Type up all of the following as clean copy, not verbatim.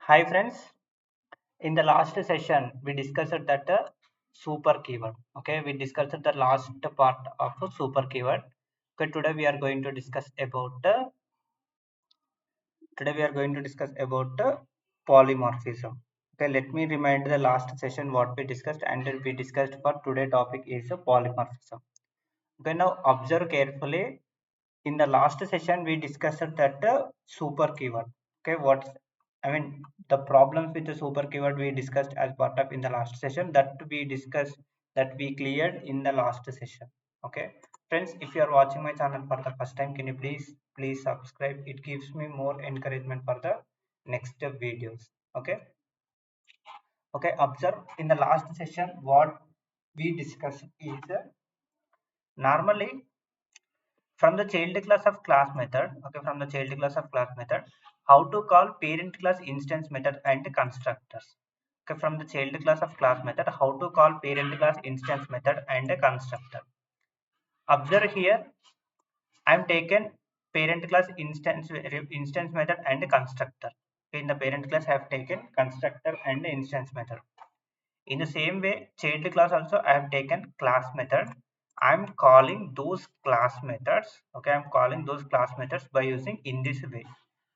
Hi friends, in the last session we discussed that super keyword. Okay, we discussed the last part of a super keyword. Okay, today we are going to discuss about polymorphism. Okay, let me remind the last session what we discussed, and we discussed for today topic is polymorphism. Okay, now observe carefully. In the last session we discussed that super keyword. Okay, the problems with the super keyword we discussed as part of in the last session, that we cleared in the last session. Okay friends, if you are watching my channel for the first time, can you please subscribe? It gives me more encouragement for the next videos. Okay, observe in the last session what we discussed is normally from the child class of class method. Okay, from the child class of class method, how to call parent class instance method and constructors. Okay, from the child class of class method, how to call parent class instance method and a constructor. Observe here, I'm taken parent class instance method and a constructor. Okay, in the parent class I have taken constructor and instance method. In the same way, child class also I have taken class method. I'm calling those class methods. Okay, I'm calling those class methods by using in this way.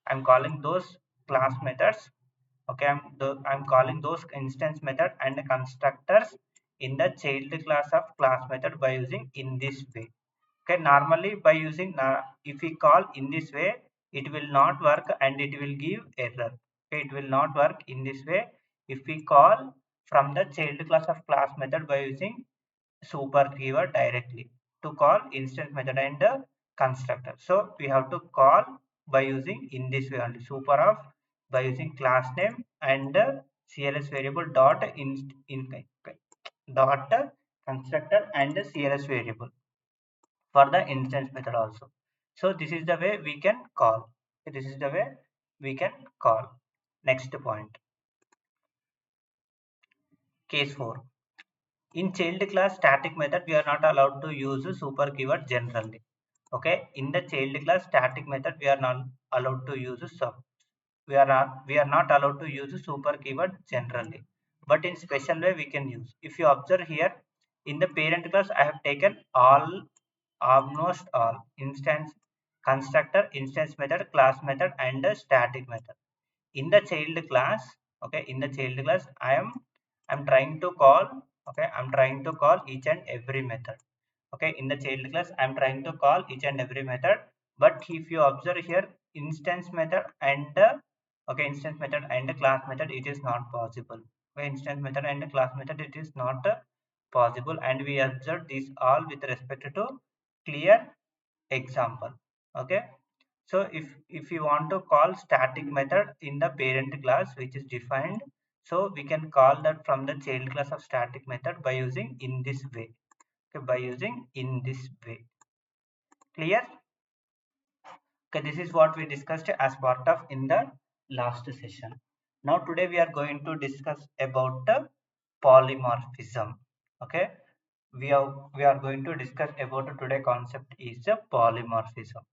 I'm calling those class methods. Okay, I'm calling those instance method and constructors in the child class of class method by using in this way. Okay, normally by using if we call in this way, it will not work and it will give error. Okay, it will not work in this way if we call from the child class of class method by using super keyword directly to call instance method and constructor. So we have to call by using in this way only, super of by using class name and cls variable dot dot constructor and cls variable for the instance method also. So this is the way we can call. This is the way we can call. Next point, case 4. In child class static method, we are not allowed to use super keyword generally. Okay, in the child class static method, we are not allowed to use we are not allowed to use super keyword generally. But in special way we can use. If you observe here, in the parent class, I have taken almost all instance constructor, instance method, class method, and a static method. In the child class, okay, in the child class, I'm trying to call, okay, I'm trying to call each and every method. Okay, in the child class, I'm trying to call each and every method. But if you observe here, instance method and okay, instance method and class method, it is not possible. Okay, instance method and class method, it is not possible, and we observe this all with respect to clear example. Okay, so if you want to call static method in the parent class which is defined, so we can call that from the child class of static method by using in this way. Okay, by using in this way. Clear? Okay, this is what we discussed as part of in the last session. Now today we are going to discuss about the polymorphism. Okay, we are going to discuss about today concept is the polymorphism.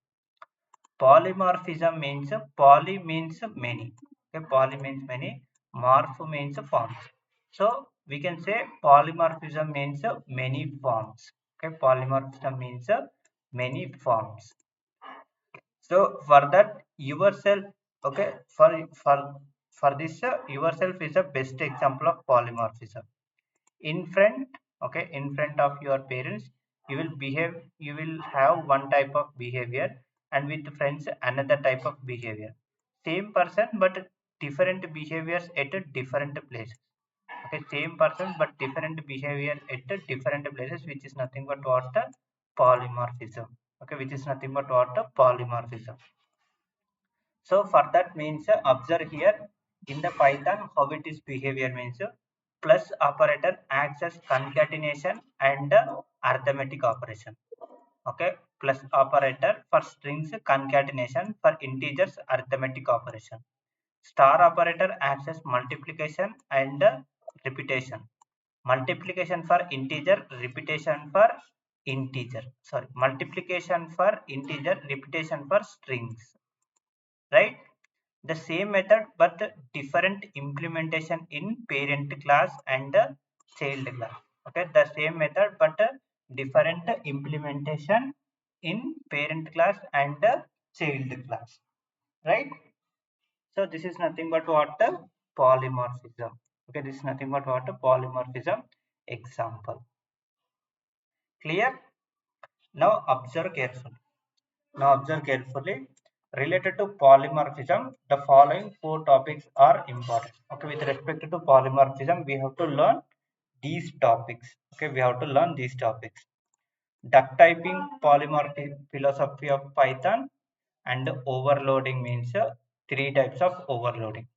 Polymorphism means poly means many. Okay, poly means many. Morph means forms. So we can say polymorphism means many forms. Okay, polymorphism means many forms. So for that yourself, okay, for this yourself is the best example of polymorphism. In front, okay, in front of your parents, you will have one type of behavior, and with friends another type of behavior. Same person but different behaviors at different places. Okay, same person but different behavior at different places, which is nothing but what polymorphism. Okay, which is nothing but what polymorphism. So for that means observe here in the Python how it is behavior means plus operator acts as concatenation and arithmetic operation. Okay, plus operator for strings concatenation, for integers arithmetic operation. Star operator acts as multiplication and repetition. Multiplication for integer, repetition for integer. Sorry, multiplication for integer, repetition for strings. Right? The same method but the different implementation in parent class and the child class. Okay, the same method but a different implementation in parent class and the child class, right? So this is nothing but what a polymorphism. Okay, this is nothing but what a polymorphism example. Clear? Now observe carefully. Now observe carefully. Related to polymorphism, the following four topics are important. Okay, with respect to polymorphism, we have to learn these topics. Okay, we have to learn these topics. Duck typing, polymorphic philosophy of Python, and overloading means three types of overloading.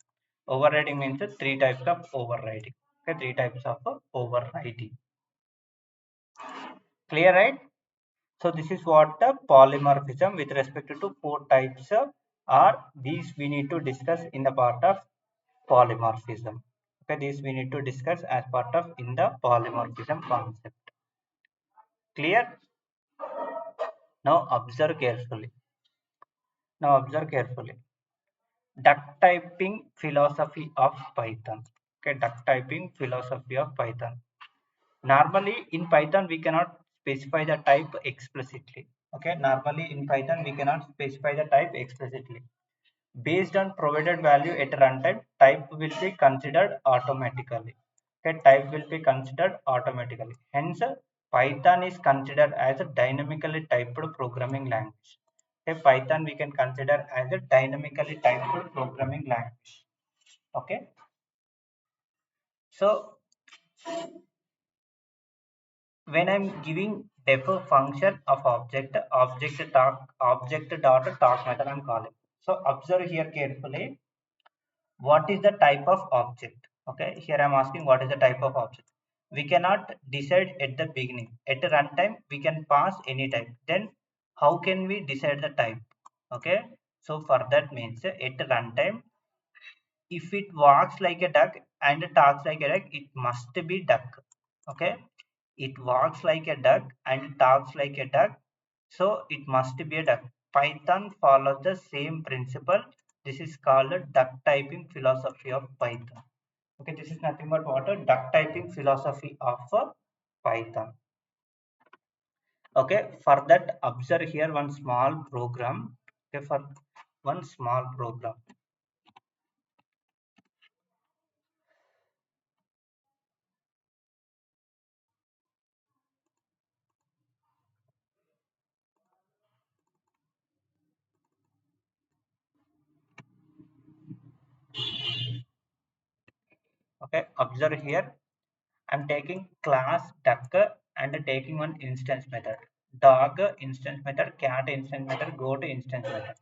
Overriding means three types of overriding. Okay, three types of overriding. Clear, right? So this is what the polymorphism with respect to four types are. These we need to discuss in the part of polymorphism. Okay, these we need to discuss as part of in the polymorphism concept. Clear? Now observe carefully. Now observe carefully. Duck typing philosophy of Python. Okay, duck typing philosophy of Python. Normally in Python we cannot specify the type explicitly. Okay, normally in Python we cannot specify the type explicitly. Based on provided value at runtime, type will be considered automatically. Okay, type will be considered automatically. Hence, Python is considered as a dynamically typed programming language. Okay, Python we can consider as a dynamically typed programming language. Okay, so when I'm giving def function of object dot talk method I'm calling. So observe here carefully. What is the type of object? Okay, here I'm asking what is the type of object. We cannot decide at the beginning. At the runtime we can pass any type. Then how can we decide the type? Okay, so for that means at the runtime, if it walks like a duck and talks like a duck, it must be duck. Okay, it walks like a duck and talks like a duck, so it must be a duck. Python follows the same principle. This is called a duck typing philosophy of Python. Okay, this is nothing but what a duck typing philosophy of Python. Okay, for that observe here one small program. Okay, for one small program. Okay, observe here. I'm taking class duck and taking one instance method. Dog instance method, cat instance method, goat instance method.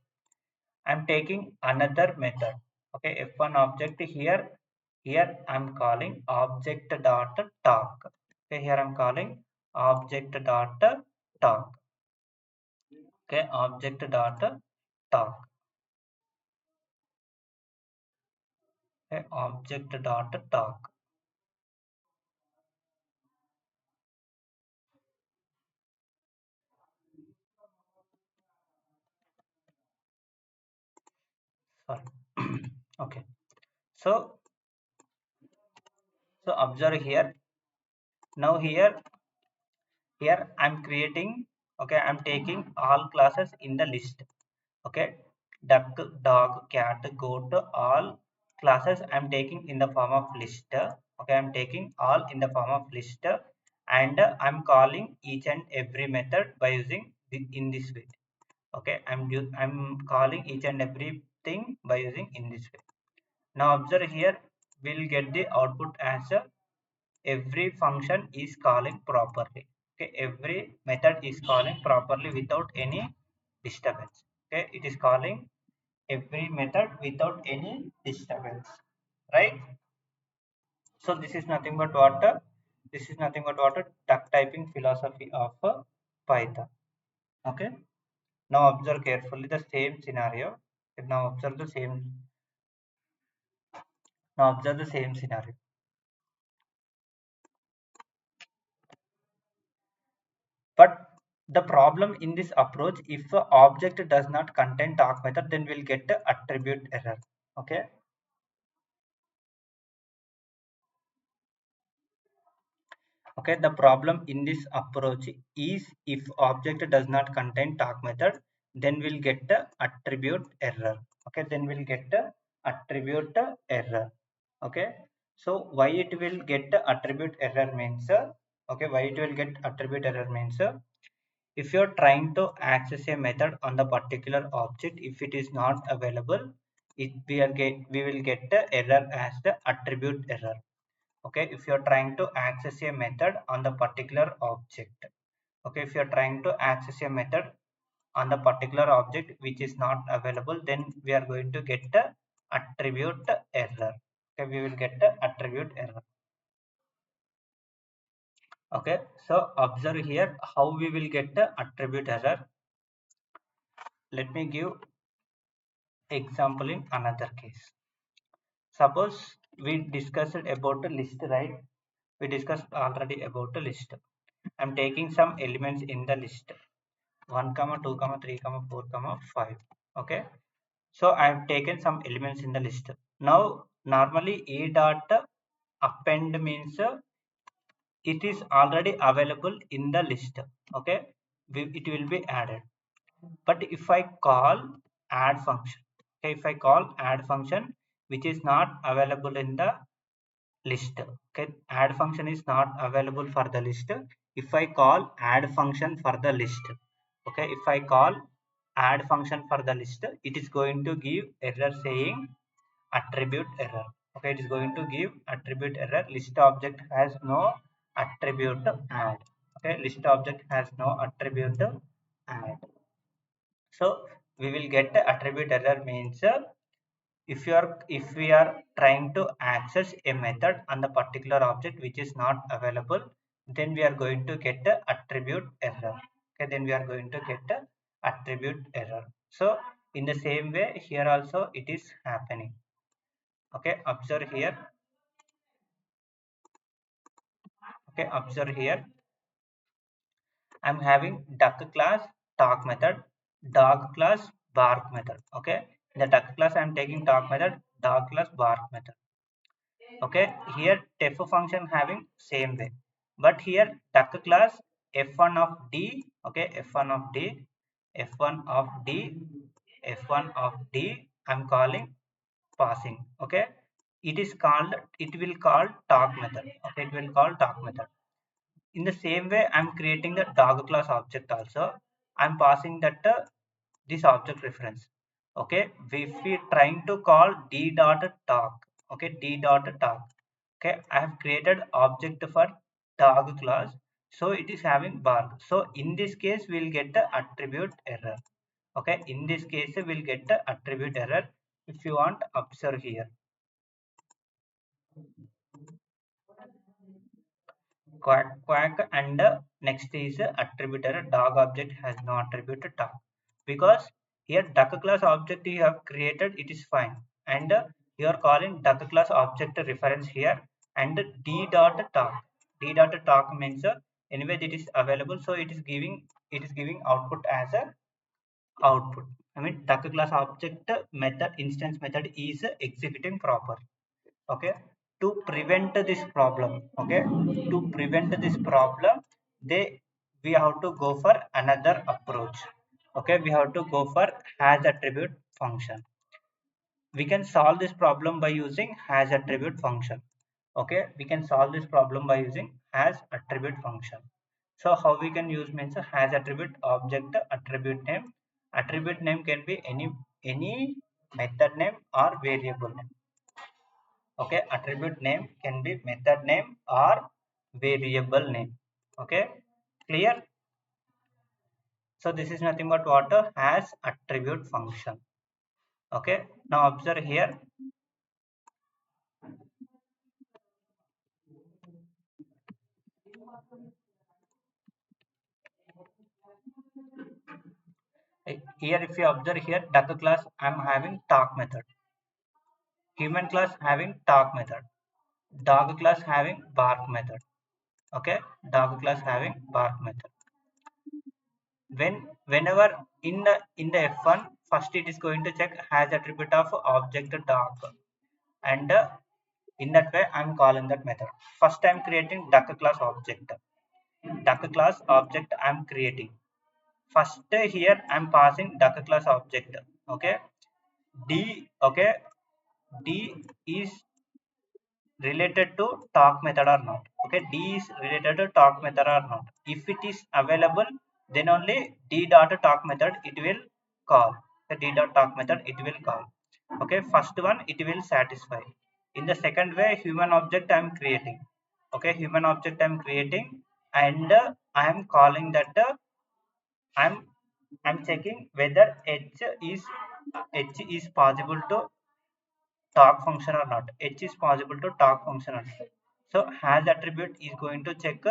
I'm taking another method. Okay, F1 object here. Here I'm calling object dot talk. Okay, here I'm calling object dot talk. Okay, object dot talk. Okay, object dot talk. Sorry. Okay. So observe here. Now here I'm creating, okay, I'm taking all classes in the list. Okay, duck, dog, cat, goat, all classes I'm taking in the form of list. Okay, I'm taking all in the form of list, and I'm calling each and every method by using in this way. Okay, I'm calling each and everything by using in this way. Now observe here, we'll get the output as every function is calling properly. Okay, every method is calling properly without any disturbance. Okay, it is calling every method without any disturbance, right? So this is nothing but what duck typing philosophy of Python. Okay, now observe carefully the same scenario. Okay, now observe the same scenario. But the problem in this approach, if the object does not contain talk method, then we'll get the attribute error. Okay. Okay, the problem in this approach is if object does not contain talk method, then we'll get the attribute error. Okay, then we'll get the attribute error. Okay, so why it will get the attribute error means, okay, why it will get attribute error means, if you're trying to access a method on the particular object, if it is not available, we will get the error as the attribute error. Okay, if you're trying to access a method on the particular object, okay, if you're trying to access a method on the particular object which is not available, then we are going to get the attribute error. Okay, we will get the attribute error. Okay, so observe here how we will get the attribute error. Let me give example in another case. Suppose we discussed about a list, right? We discussed already about a list. I'm taking some elements in the list 1 comma 2 comma 3 comma 4 comma 5. Okay, so I have taken some elements in the list. Now normally e dot append means it is already available in the list. Okay, it will be added. But if I call add function, okay, if I call add function which is not available in the list, okay, add function is not available for the list. If I call add function for the list, okay, if I call add function for the list, it is going to give error saying attribute error. Okay, it is going to give attribute error. List object has no attribute add. Okay, list object has no attribute add. So we will get the attribute error means, if we are trying to access a method on the particular object which is not available, then we are going to get the attribute error. Okay, then we are going to get the attribute error. So in the same way here also it is happening. Okay, observe here. Okay, observe here. I'm having duck class talk method, dog class bark method. Okay, in the duck class I'm taking talk method, dog class bark method. Okay, here def function having same way, but here duck class f1 of d. Okay, f1 of d, f1 of d, f1 of d, I'm calling passing. Okay, it is called, it will call talk method. Okay, it will call talk method. In the same way I'm creating the dog class object also, I'm passing that this object reference. Okay, if we trying to call d dot talk, okay, d dot talk, okay, I have created object for dog class, so it is having bark. So in this case we'll get the attribute error. Okay, in this case we'll get the attribute error. If you want, observe here. Quack quack, and next is attribute error. Dog object has no attribute talk, because here duck class object you have created, it is fine, and you are calling duck class object reference here, and d dot talk. D dot talk means anyway it is available, so it is giving output as a output. I mean duck class object method instance method is executing proper. Okay, to prevent this problem, okay, to prevent this problem, they we have to go for another approach. Okay, we have to go for has attribute function. We can solve this problem by using has attribute function. Okay, we can solve this problem by using has attribute function. So how we can use means has attribute object attribute name. Attribute name can be any method name or variable name. Okay, attribute name can be method name or variable name. Okay, clear? So this is nothing but what has attribute function. Okay, now observe here. Here if you observe here, duck class I'm having talk method, human class having talk method, dog class having bark method. Okay, dog class having bark method. Whenever in the f1 first it is going to check has attribute of object duck, and in that way I'm calling that method. First I'm creating duck class object. Duck class object I'm creating. First here I'm passing duck class object. Okay. D, okay, D is related to talk method or not. Okay, D is related to talk method or not. If it is available, then only D dot talk method it will call. The D dot talk method it will call. Okay, first one it will satisfy. In the second way, human object I am creating. Okay, human object I am creating, and I am calling that I'm I'm checking whether H is possible to talk function or not. H is possible to talk function or not. So has attribute is going to check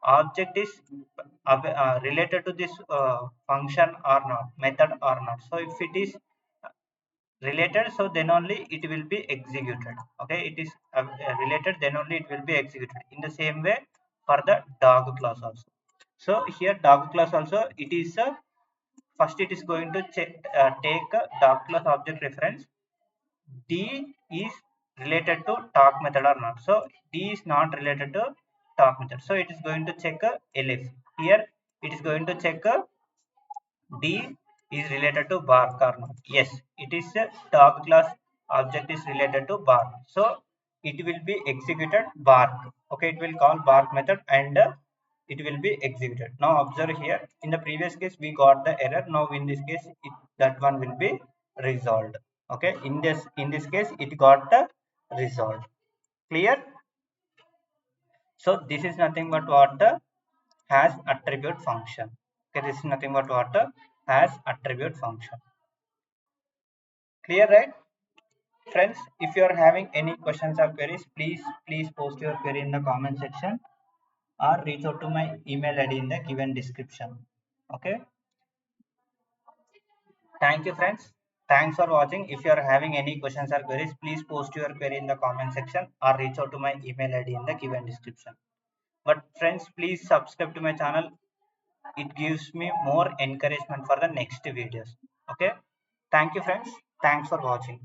object is related to this function or not, method or not. So if it is related, so then only it will be executed. Okay, it is related, then only it will be executed. In the same way for the dog class also. So here dog class also it is first it is going to check take a dog class object reference. D is related to talk method or not. So D is not related to talk method. So it is going to check a elif. Here it is going to check a D is related to bark or not. Yes, it is a dog class object is related to bark. So it will be executed bark. Okay, it will call bark method, and it will be executed. Now observe here. In the previous case we got the error. Now in this case that one will be resolved. Okay, in this case it got the result. Clear? So this is nothing but what the has attribute function. Okay, this is nothing but what the has attribute function. Clear, right? Friends, if you are having any questions or queries, please post your query in the comment section or reach out to my email ID in the given description. Okay. Thank you, friends. Thanks for watching. If you are having any questions or queries, please post your query in the comment section or reach out to my email ID in the given description. But friends, please subscribe to my channel. It gives me more encouragement for the next videos. Okay. Thank you, friends. Thanks for watching.